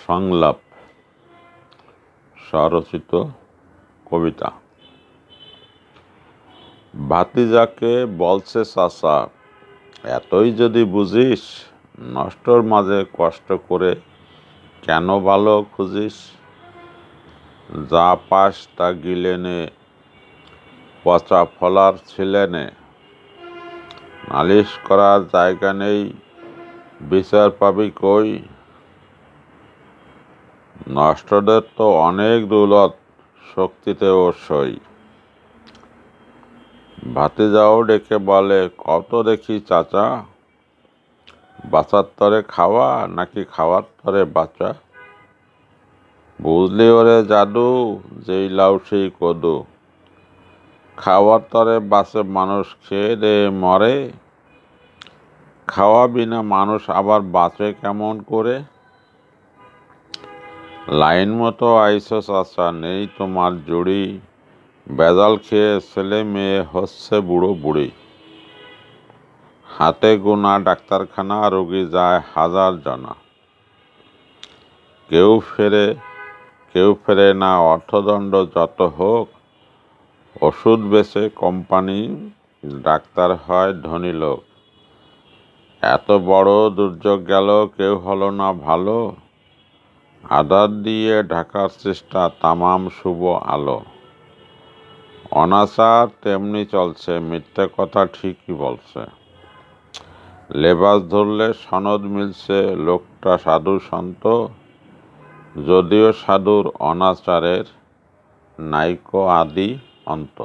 সংলাপ স্বরচিত কবিতা। ভাতিজাকে বলছে চাচা, এতই যদি বুঝিস, নষ্টর মাঝে কষ্ট করে কেন ভালো খুঁজিস? যা পাস তা গিলে নে, পচা ফলার ছিলে নে। নালিশ করার জায়গা নেই, বিচার পাবি কই? নষ্টদের তো অনেক দৌলত, শক্তিতেও সই। ভাতিজাও ডেকে বলে, কত দেখি চাচা, বাঁচার তরে খাওয়া নাকি খাওয়ার তরে বাঁচা? বুঝলি ওরে জাদু, যেই লাউ সেই কদু। খাওয়ার তরে বাঁচে মানুষ, খেয়ে দেয়ে মরে। খাওয়া বিনা মানুষ আবার বাঁচে কেমন করে? লাইন মতো আইসো চাচা, নেই তোমার জুড়ি। বেজাল খেয়ে ছেলে মেয়ে হচ্ছে বুড়ো বুড়ি। হাতে গোনা ডাক্তারখানা, রোগী যায় হাজার জনা। কেউ ফেরে না, অর্থদণ্ড যত হোক। ওষুধ বেচে কোম্পানি, ডাক্তার হয় ধনী লোক। এত বড় দুর্যোগ গেল, কেউ হলো না ভালো। আধার দিয়ে ঢাকার চেষ্টা, তামাম শুভ আলো। অনাচার তেমনি চলছে, মিথ্যে কথা ঠিকই বলছে। লেবাস ধরলে সনদ মিলছে, লোকটা সাধু সন্ত। যদিও সাধুর অনাচারের নাইকো আদি অন্ত।